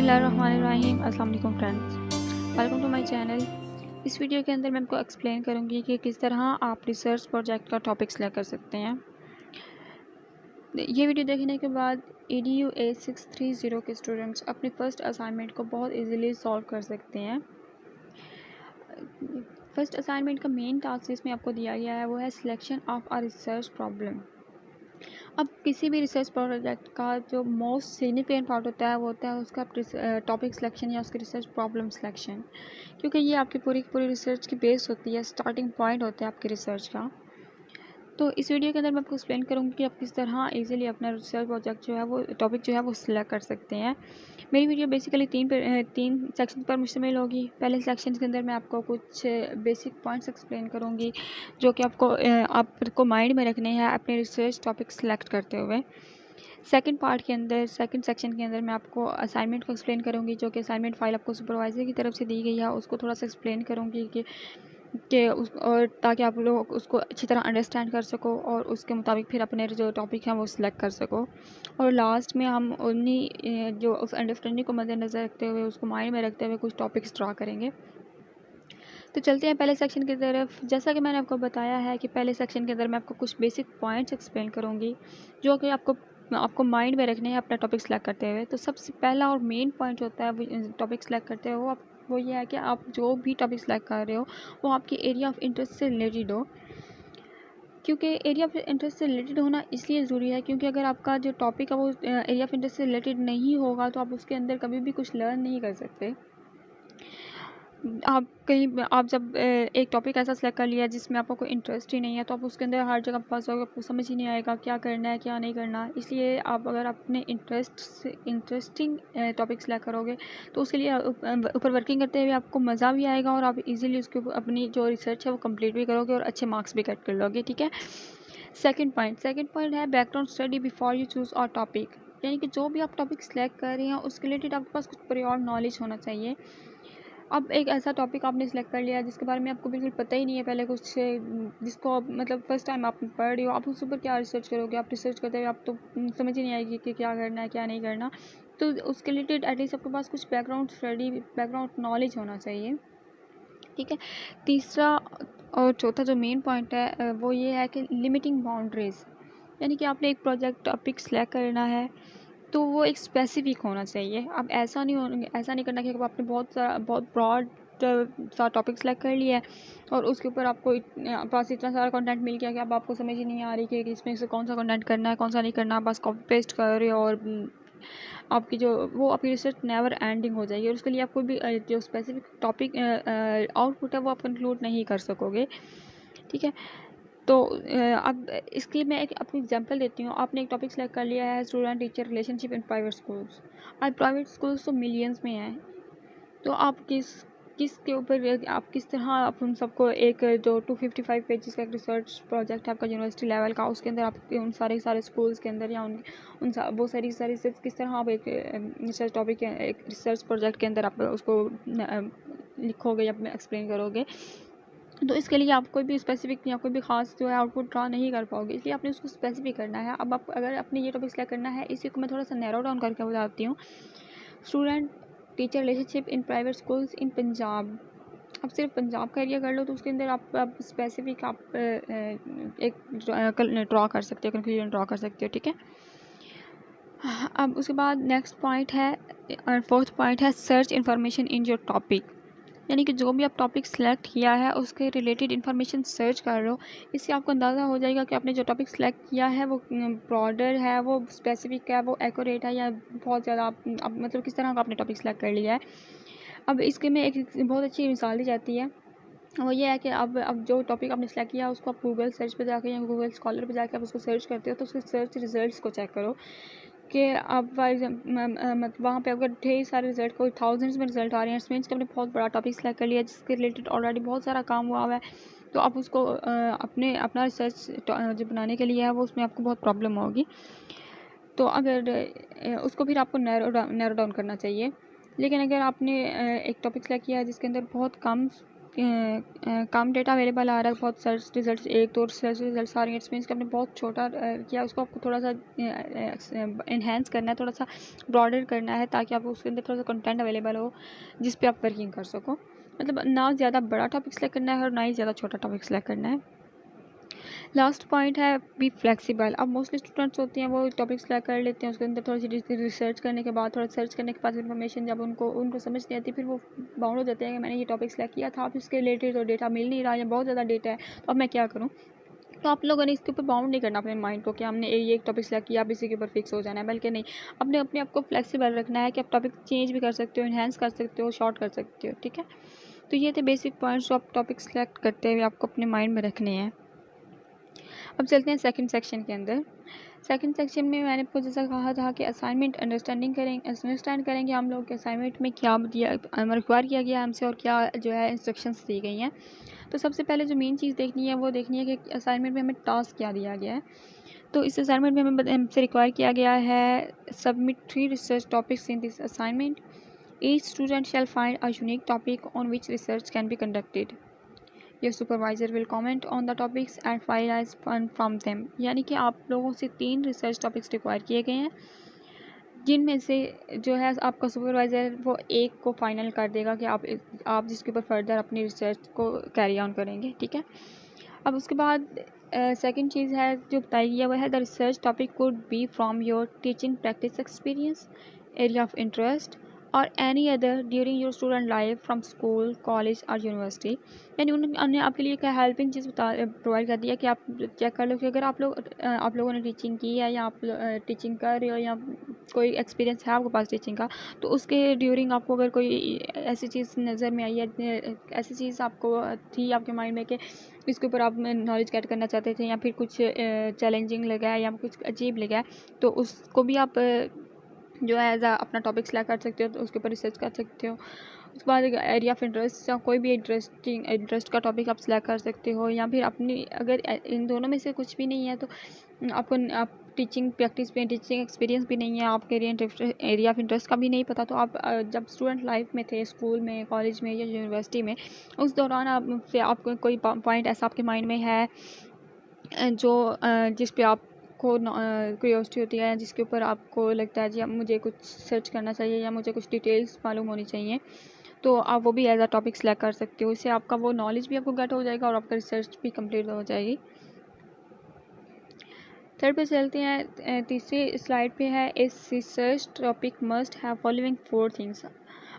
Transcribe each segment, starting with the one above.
बिस्मिल्लाहिर्रहमानिर्रहीम। अस्सलाम वालेकुम friends, welcome to my channel. इस वीडियो के अंदर मैं आपको एक्सप्लेन करूंगी कि किस तरह आप रिसर्च प्रोजेक्ट का टॉपिक सेलेक्ट कर सकते हैं। ये वीडियो देखने के बाद EDU 8630 के स्टूडेंट्स अपनी फ़र्स्ट असाइनमेंट को बहुत इजीली सॉल्व कर सकते हैं। फर्स्ट असाइनमेंट का मेन टास्क इसमें आपको दिया गया है वो है selection of a research problem. अब किसी भी रिसर्च प्रोजेक्ट का जो मोस्ट सिग्निफिकेंट पार्ट होता है वो होता है उसका टॉपिक सिलेक्शन या उसकी रिसर्च प्रॉब्लम सिलेक्शन, क्योंकि ये आपकी पूरी रिसर्च की बेस होती है, स्टार्टिंग पॉइंट होता है आपकी रिसर्च का। तो इस वीडियो के अंदर मैं आपको एक्सप्लेन करूँगी कि आप किस तरह इजीली अपना रिसर्च प्रोजेक्ट जो है वो टॉपिक जो है वो सिलेक्ट कर सकते हैं। मेरी वीडियो बेसिकली तीन सेक्शन पर मुश्तमिल होगी। पहले सेक्शन के अंदर मैं आपको कुछ बेसिक पॉइंट्स एक्सप्लेन करूँगी जो कि आपको माइंड में रखने हैं अपने रिसर्च टॉपिक सेलेक्ट करते हुए। सेकंड सेक्शन के अंदर मैं आपको असाइनमेंट को एक्सप्लेन करूँगी, जो कि असाइनमेंट फ़ाइल आपको सुपरवाइज़र की तरफ से दी गई है, उसको थोड़ा सा एक्सप्लेन करूँगी कि उस और ताकि आप लोग उसको अच्छी तरह अंडरस्टैंड कर सको और उसके मुताबिक फिर अपने जो टॉपिक हैं वो सिलेक्ट कर सको। और लास्ट में हम उन्हीं जो उस अंडरस्टैंडिंग को मद्देनज़र रखते हुए, उसको माइंड में रखते हुए कुछ टॉपिक्स ड्रा करेंगे। तो चलते हैं पहले सेक्शन की तरफ। जैसा कि मैंने आपको बताया है कि पहले सेक्शन के अंदर मैं आपको कुछ बेसिक पॉइंट्स एक्सप्लेन करूँगी जो कि आपको माइंड में रखने हैं अपना टॉपिक सेलेक्ट करते हुए। तो सबसे पहला और मेन पॉइंट होता है वो टॉपिक सेलेक्ट करते हुए वो ये है कि आप जो भी टॉपिक सेलेक्ट कर रहे हो वो आपके एरिया ऑफ इंटरेस्ट से रिलेटेड हो। क्योंकि एरिया ऑफ इंटरेस्ट से रिलेटेड होना इसलिए ज़रूरी है क्योंकि अगर आपका जो टॉपिक है वो एरिया ऑफ इंटरेस्ट से रिलेटेड नहीं होगा तो आप उसके अंदर कभी भी कुछ लर्न नहीं कर सकते। आप जब एक टॉपिक ऐसा सेलेक्ट कर लिया जिसमें आपको कोई इंटरेस्ट ही नहीं है तो आप उसके अंदर हर जगह फंस जाओगे, आपको समझ ही नहीं आएगा क्या करना है क्या नहीं करना। इसलिए आप अगर अपने इंटरेस्टिंग टॉपिक सेलेक्ट करोगे तो उसके लिए ऊपर वर्किंग करते हुए आपको मज़ा भी आएगा और आप इजीली उसके अपनी जो रिसर्च है वो कंप्लीट भी करोगे और अच्छे मार्क्स भी कट कर लोगे। ठीक है। सेकंड पॉइंट है background study before you choose और टॉपिक, यानी कि जो भी आप टॉपिक सेलेक्ट कर रहे हैं उसके रिलेटेड आपके पास कुछ प्रायर नॉलेज होना चाहिए। अब एक ऐसा टॉपिक आपने सेलेक्ट कर लिया जिसके बारे में आपको बिल्कुल पता ही नहीं है पहले कुछ, जिसको मतलब फर्स्ट टाइम आप पढ़ रहे हो, आप उस ऊपर क्या रिसर्च करोगे। आप रिसर्च करते हुए आप तो समझ ही नहीं आएगी कि क्या करना है क्या नहीं करना। तो उसके रिलेटेड एटलीस्ट आपके पास कुछ बैकग्राउंड नॉलेज होना चाहिए। ठीक है। तीसरा और चौथा जो मेन पॉइंट है वो ये है कि लिमिटिंग बाउंड्रीज, यानी कि आपने एक प्रोजेक्ट टॉपिक सेलेक्ट करना है तो वो एक स्पेसिफिक होना चाहिए। अब ऐसा नहीं करना कि आपने बहुत ब्रॉड सा टॉपिक सेलेक्ट कर लिया है और उसके ऊपर आपको पास इतना सारा कंटेंट मिल गया कि अब आपको समझ ही नहीं आ रही कि इसमें से कौन सा कंटेंट करना है कौन सा नहीं करना। बस कॉपी पेस्ट कर रहे हो और आपकी रिसर्च नेवर एंडिंग हो जाएगी और उसके लिए आपको भी जो स्पेसिफिक टॉपिक आउटपुट है वो आप इंक्लूड नहीं कर सकोगे। ठीक है। तो अब इसके लिए मैं एक अपनी एग्जांपल देती हूँ। आपने एक टॉपिक सेलेक्ट कर लिया है student teacher relationship in private schools. अब प्राइवेट स्कूल्स तो मिलियंस में हैं, तो आप किसके ऊपर आप किस तरह आप उन सबको एक जो 255 पेजेस का एक रिसर्च प्रोजेक्ट है आपका यूनिवर्सिटी लेवल का, उसके अंदर आप उन सारे स्कूल्स के अंदर या वो सारी रिसर्च किस तरह आप एक रिसर्च टॉपिक एक रिसर्च प्रोजेक्ट के अंदर आप उसको लिखोगे या एक्सप्लेन करोगे। तो इसके लिए आप कोई भी स्पेसिफिक या कोई भी खास जो है आउटपुट ड्रा नहीं कर पाओगे, इसलिए आपने उसको स्पेसिफिक करना है। अब आप अगर अपने ये टॉपिक सेलेक्ट करना है, इसी को मैं थोड़ा सा नैरो डाउन करके बताती हूँ। Student teacher relationship in private schools इन पंजाब। अब सिर्फ पंजाब का एरिया कर लो तो उसके अंदर आप स्पेसिफिक आप एक ड्रा कर सकते हो, कंक्लूजन ड्रा कर सकते हो। ठीक है। अब उसके बाद नेक्स्ट पॉइंट है, फोर्थ पॉइंट है search information in your topic, यानी कि जो भी आप टॉपिक सेलेक्ट किया है उसके रिलेटेड इन्फॉर्मेशन सर्च कर रहे हो। इससे आपको अंदाज़ा हो जाएगा कि आपने जो टॉपिक सेलेक्ट किया है वो ब्रॉडर है, वो स्पेसिफिक है, वो एक्यूरेट है या बहुत ज़्यादा आप मतलब किस तरह का आपने टॉपिक सेलेक्ट कर लिया है। अब इसके में एक बहुत अच्छी मिसाल दी जाती है, वो ये है कि अब जो टॉपिक आपने सेलेक्ट किया उसको आप गूगल सर्च पे जाके या गूगल स्कॉलर पे जाके आप उसको सर्च करते हो तो उसके सर्च रिजल्ट्स को चेक करो कि आप मतलब वहाँ पे अगर ढेर सारे रिजल्ट कोई थाउजेंड्स में रिजल्ट आ रहे हैं, इसमें आपने बहुत बड़ा टॉपिक सेलेक्ट कर लिया जिसके रिलेटेड ऑलरेडी बहुत सारा काम हुआ है, तो आप उसको अपना रिसर्च जो बनाने के लिए है वो उसमें आपको बहुत प्रॉब्लम होगी। तो अगर उसको फिर आपको नैरो डाउन करना चाहिए। लेकिन अगर आपने एक टॉपिक सेलेक्ट किया है जिसके अंदर बहुत कम कम डेटा अवेलेबल आ रहा है, बहुत सर्च रिजल्ट, एक दो सर्च रिजल्ट आ रही है, इट्स मीन्स कि आपने बहुत छोटा किया, उसको आपको थोड़ा सा इन्हेंस करना है, थोड़ा सा ब्रॉडर करना है, ताकि आपको उसके अंदर थोड़ा सा कंटेंट अवेलेबल हो जिस पे आप वर्किंग कर सको। मतलब ना ज़्यादा बड़ा टॉपिक सेलेक्ट करना है और ना ही ज़्यादा छोटा टॉपिक सेलेक्ट करना है। लास्ट पॉइंट है बी फ्लेक्सिबल। अब मोस्टली स्टूडेंट्स होते हैं वो टॉपिक सेलेक्ट कर लेते हैं, उसके अंदर थोड़ी सी रिसर्च करने के बाद, थोड़ा सर्च करने के बाद इन्फॉर्मेशन जब उनको समझ नहीं आती, फिर वो बाउंड हो जाते हैं कि मैंने ये टॉपिक सेलेक्ट किया था, अब इसके रिलेटेड तो डेटा मिल नहीं रहा या बहुत ज़्यादा डेटा है, तो अब मैं क्या करूँ। तो आप लोगों ने इसके ऊपर बाउंड नहीं करना अपने माइंड को कि हमने ये एक टॉपिक सेलेक्ट किया, अब इसी के ऊपर फिक्स हो जाना है, बल्कि नहीं, अपने आप को फ्लेक्सिबल रखना है कि आप टॉपिक चेंज भी कर सकते हो, इन्हेंस कर सकते हो, शॉर्ट कर सकते हो। ठीक है, तो ये थे बेसिक पॉइंट्स जो आप टॉपिक सेलेक्ट करते हुए आपको अपने माइंड में रखने हैं। अब चलते हैं सेकंड सेक्शन के अंदर। सेकंड सेक्शन में मैंने आपको जैसा कहा था कि असाइनमेंट अंडरस्टैंड करेंगे हम लोग कि असाइनमेंट में क्या रिक्वायर किया गया हमसे और क्या जो है इंस्ट्रक्शंस दी गई हैं। तो सबसे पहले जो मेन चीज़ देखनी है वो देखनी है कि असाइनमेंट में हमें टास्क क्या दिया गया है। तो इस असाइनमेंट में हमें हमसे रिक्वायर किया गया है submit 3 research topics in this assignment. Each student shall find a unique topic on which research can be conducted. Your supervisor will comment on the topics and finalise from them. यानी कि आप लोगों से 3 research topics require किए गए हैं, जिनमें से जो है आपका सुपरवाइज़र वो एक को फाइनल कर देगा कि आप जिसके ऊपर फर्दर अपनी रिसर्च को कैरी ऑन करेंगे। ठीक है, अब उसके बाद सेकंड चीज़ है जो बताई गई है वो है the research topic could be from your teaching practice experience, area of interest और any other during your student life from school, college और यूनिवर्सिटी। यानी उन्होंने आपके लिए एक हेल्पिंग चीज़ प्रोवाइड कर दी है कि आप चेक कर लो कि अगर आप लोगों ने टीचिंग की है या आप टीचिंग कर रहे हो या कोई एक्सपीरियंस है आपके पास टीचिंग का, तो उसके ड्यूरिंग आपको अगर कोई ऐसी चीज़ नज़र में आई है, ऐसी चीज़ आपको थी आपके माइंड में कि इसके ऊपर आप नॉलेज गेट करना चाहते थे या फिर कुछ चैलेंजिंग लगा है या कुछ अजीब लगा है, तो उसको भी आप जो है एज अपना टॉपिक सेलेक्ट कर सकते हो, तो उसके ऊपर रिसर्च कर सकते हो। उसके बाद एरिया ऑफ इंटरेस्ट या कोई भी इंटरेस्ट का टॉपिक आप सेलेक्ट कर सकते हो, या फिर अपनी अगर इन दोनों में से कुछ भी नहीं है तो आप टीचिंग प्रैक्टिस में टीचिंग एक्सपीरियंस भी नहीं है, आपके एरिया ऑफ इंटरेस्ट का भी नहीं पता, तो आप जब स्टूडेंट लाइफ में थे, स्कूल में, कॉलेज में या यूनिवर्सिटी में, उस दौरान आपको कोई पॉइंट ऐसा आपके माइंड में है जो जिस पे आप को क्यूरियोसिटी होती है, जिसके ऊपर आपको लगता है जी अब मुझे कुछ सर्च करना चाहिए या मुझे कुछ डिटेल्स मालूम होनी चाहिए, तो आप वो भी एज अ टॉपिक सेलेक्ट कर सकते हो। इससे आपका वो नॉलेज भी आपको गेट हो जाएगा और आपका रिसर्च भी कंप्लीट हो जाएगी। थर्ड पे चलते हैं, तीसरी स्लाइड पे है इस research topic must have following 4 things.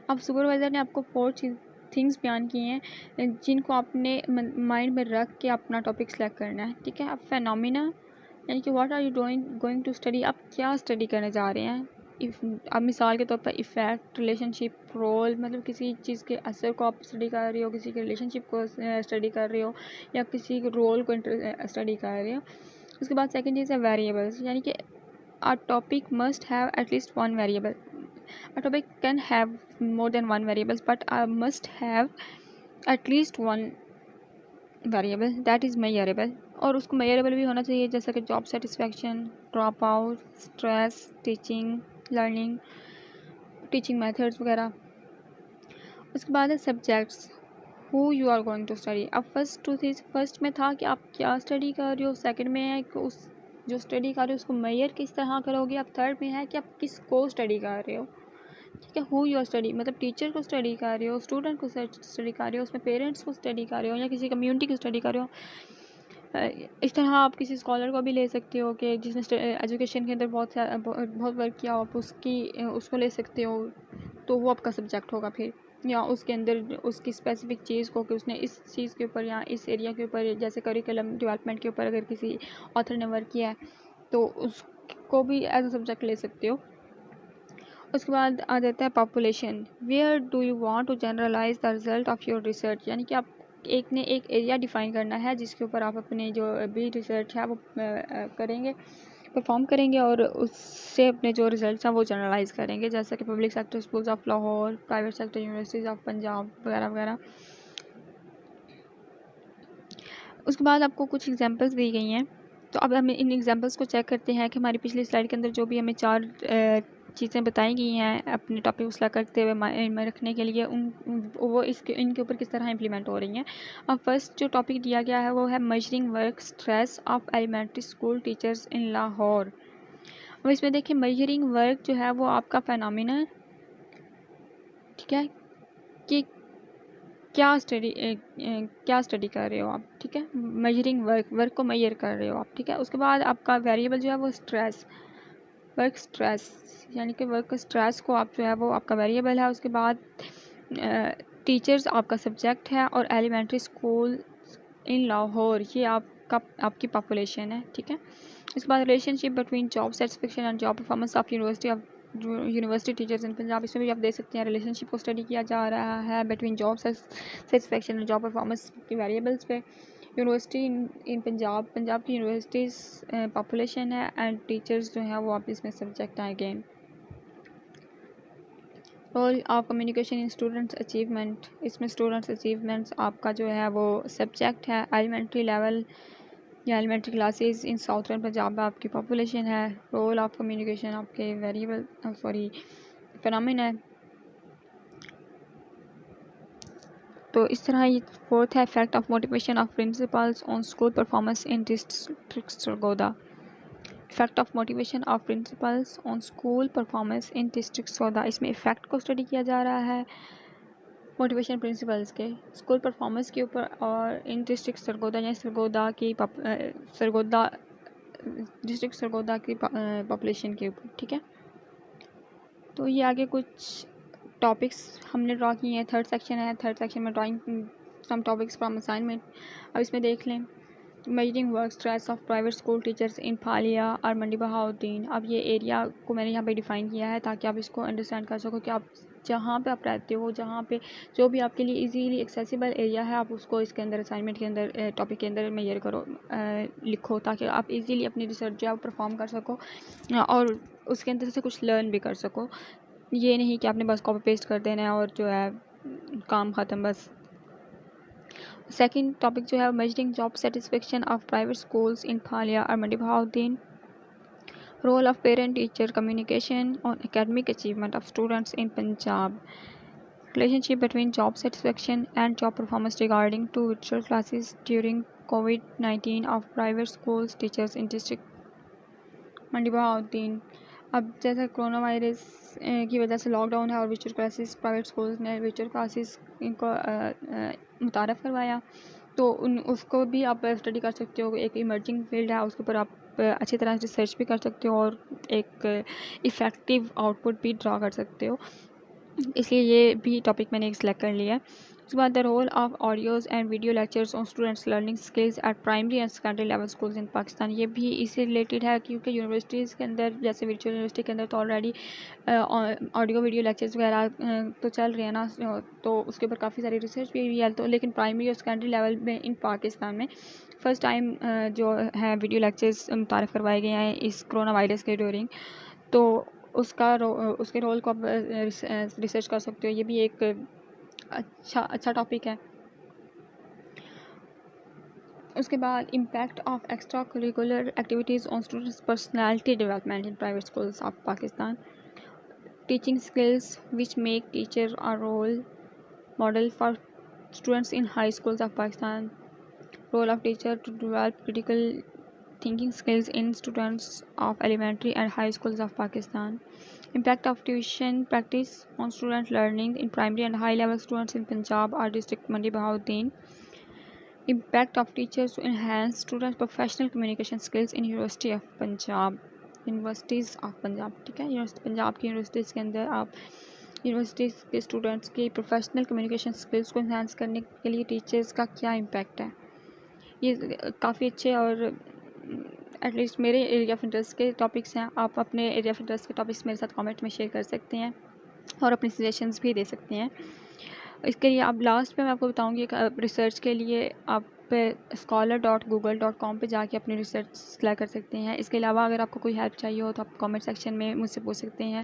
अब सुपरवाइज़र ने आपको 4 थिंग्स बयान किए हैं जिनको आपने माइंड में रख के अपना टॉपिक सेलेक्ट करना है। ठीक है, अब फेनोमिना यानी कि what are you going to study, आप क्या स्टडी करने जा रहे हैं। अब मिसाल के तौर पर इफ़ेक्ट, रिलेशनशिप, रोल, मतलब किसी चीज़ के असर को आप स्टडी कर रहे हो, किसी के रिलेशनशिप को स्टडी कर रहे हो या किसी के रोल को स्टडी कर रहे हो। उसके बाद सेकंड चीज़ है वेरिएबल्स, यानी कि a topic must have at least one variable. A topic can have more than one variables, but must have at least one variable that is measurable. और उसको measurable भी होना चाहिए, जैसा कि job satisfaction, drop out, stress, teaching, learning, teaching methods वगैरह। उसके बाद है subjects, who you are going to study. अब फर्स्ट में था कि आप क्या स्टडी कर रहे हो, सेकंड में है कि उस जो स्टडी कर रहे हो उसको मेजर किस तरह करोगे, अब थर्ड में है कि आप किसको स्टडी कर रहे हो। ठीक है, हु यू आर स्टडी मतलब टीचर को स्टडी कर रहे हो, स्टूडेंट को स्टडी कर रहे हो, उसमें पेरेंट्स को स्टडी कर रहे हो या किसी कम्युनिटी को स्टडी कर रहे हो। इस तरह आप किसी स्कॉलर को भी ले सकते हो कि जिसने एजुकेशन के अंदर बहुत वर्क किया हो, आप उसको ले सकते हो, तो वो आपका सब्जेक्ट होगा फिर, या उसके अंदर उसकी स्पेसिफिक चीज़ को कि उसने इस चीज़ के ऊपर या इस एरिया के ऊपर, जैसे करिकुलम डेवलपमेंट के ऊपर अगर किसी ऑथर ने वर्क किया है तो उसको भी एज अ सब्जेक्ट ले सकते हो। उसके बाद आ जाता है population, where do you want to generalise the result of your research, यानी कि आप एक एरिया डिफ़ाइन करना है जिसके ऊपर आप अपने जो भी रिसर्च है वो करेंगे, परफॉर्म करेंगे और उससे अपने जो रिजल्ट्स हैं वो जनरलाइज करेंगे, जैसे कि public sector schools of Lahore, private sector universities of Punjab वगैरह वगैरह। उसके बाद आपको कुछ एग्जांपल्स दी गई हैं, तो अब हम इन एग्जांपल्स को चेक करते हैं कि हमारी पिछली स्लाइड के अंदर जो भी हमें 4 चीज़ें बताई गई हैं अपने टॉपिक को सिलेक्ट करते हुए माइंड में रखने के लिए, वो इनके ऊपर किस तरह इम्प्लीमेंट हो रही हैं। अब फर्स्ट जो टॉपिक दिया गया है वो है measuring work stress of elementary school teachers in Lahore. अब इसमें देखिए मेजरिंग वर्क जो है वो आपका फेनोमेना, ठीक है, कि क्या स्टडी कर रहे हो आप, ठीक है, मेजरिंग वर्क को मेजर कर रहे हो आप, ठीक है। उसके बाद आपका वेरिएबल जो है वो वर्क स्ट्रेस, यानी कि वर्क स्ट्रेस को आप जो है वो आपका वेरिएबल है। उसके बाद टीचर्स आपका सब्जेक्ट है और एलिमेंट्री स्कूल इन लाहौर ये आपकी पॉपुलेशन है, ठीक है। इसके बाद relationship between job satisfaction and job performance of university teachers in Punjab. इसमें भी आप देख सकते हैं रिलेशनशिप को स्टडी किया जा रहा है between job satisfaction and job performance की वेरिएबल्स पे। यूनिवर्सिटी इन पंजाब की यूनिवर्सिटीज़ पॉपुलेशन है एंड टीचर्स जो हैं वो आप इसमें सब्जेक्ट आएंगे। Role of communication in students achievement, इसमें स्टूडेंट्स अचीवमेंट्स आपका जो है वो सब्जेक्ट है। एलिमेंट्री लेवल या elementary classes in southern Punjab में आपकी पॉपुलेशन है। रोल ऑफ कम्युनिकेशन आपके वेरिएबल फिनोमेना है। तो इस तरह ये फोर्थ है effect of motivation of principles on school performance in district Sargodha. Effect of motivation of principles on school performance in district Sargodha, इसमें इफेक्ट को स्टडी किया जा रहा है मोटिवेशन प्रिंसिपल्स के स्कूल परफॉर्मेंस के ऊपर और इन डिस्ट्रिक्ट सरगोदा या डिस्ट्रिक्ट सरगोदा की पॉपुलेशन के ऊपर, ठीक है। तो ये आगे कुछ टॉपिक्स हमने ड्रॉ किए हैं। थर्ड सेक्शन है, थर्ड सेक्शन में drawing some topics from assignment. अब इसमें देख लें measuring work stress of private school teachers in Phalia और मंडी बहाउद्दीन। अब ये एरिया को मैंने यहाँ पे डिफ़ाइन किया है ताकि आप इसको अंडरस्टैंड कर सको कि आप जहाँ पे आप रहते हो, जहाँ पे जो भी आपके लिए इजीली एक्सेसिबल एरिया है, आप उसको इसके अंदर असाइनमेंट के अंदर टॉपिक के अंदर मेजर करो, लिखो, ताकि आप इजीली अपनी रिसर्च जो है परफॉर्म कर सको और उसके अंदर से कुछ लर्न भी कर सको। ये नहीं कि आपने बस कॉपी पेस्ट कर देना है और जो है काम ख़त्म बस। सेकंड टॉपिक जो है measuring job satisfaction of private schools in Phalia और Mandi Bahauddin. Role of parent teacher communication on academic achievement of students in Punjab. Relationship between job satisfaction and job performance regarding to virtual classes during COVID-19 of private schools teachers in district मंडी बहाउद्दीन। अब जैसे corona virus की वजह से lockdown है और virtual classes private schools ने virtual classes इनको मुतारफ़ करवाया, तो उसको भी आप स्टडी कर सकते हो। एक इमर्जिंग फील्ड है, उसके ऊपर आप अच्छी तरह से रिसर्च भी कर सकते हो और एक इफ़ेक्टिव आउटपुट भी ड्रा कर सकते हो, इसलिए ये भी टॉपिक मैंने एक सिलेक्ट कर लिया है। उसके बाद the role of audios and video lectures on students learning skills at primary and secondary level schools in Pakistan. ये भी इससे रिलेटेड है क्योंकि यूनिवर्सिटीज़ के अंदर जैसे वर्चुअल यूनिवर्सिटी के अंदर तो ऑलरेडी ऑडियो वीडियो लेक्चर्स वगैरह तो चल रहे हैं ना, तो उसके ऊपर काफ़ी सारी रिसर्च भी हुई है। तो लेकिन प्राइमरी और सेकेंडरी लेवल में इन पाकिस्तान में फ़र्स्ट टाइम जो है वीडियो लेक्चर्स मुतारफ़ करवाए गए हैं इस कोरोना वायरस के ड्यूरिंग, तो उसके रोल को आप रिसर्च कर सकते हो। ये भी एक अच्छा टॉपिक है। उसके बाद impact of extra curricular activities on students personality development in private schools of Pakistan. Teaching skills which make teacher a role model for students in high schools of Pakistan. Role of teacher to develop critical thinking skills in students of elementary and high schools of Pakistan. Impact of tuition practice on student learning in primary and high level students in Punjab or district Mandi Bahauddin. Impact of teachers to enhance students professional communication skills in University of Punjab. Universities of Punjab, ठीक है, पंजाब की universities के अंदर आप universities के students की professional communication skills को enhance करने के लिए टीचर्स का क्या इम्पैक्ट है। ये काफ़ी अच्छे और एटलीस्ट मेरे एरिया ऑफ इंटरेस्ट के टॉपिक्स हैं। आप अपने एरिया ऑफ इंटरेस्ट के टॉपिक्स मेरे साथ कमेंट में शेयर कर सकते हैं और अपने सजेशंस भी दे सकते हैं। इसके लिए आप लास्ट पे मैं आपको बताऊंगी कि रिसर्च के लिए आप scholar.google.com पे जाके अपनी रिसर्च सिलेक्ट कर सकते हैं। इसके अलावा अगर आपको कोई हेल्प चाहिए हो तो आप कमेंट सेक्शन में मुझसे पूछ सकते हैं।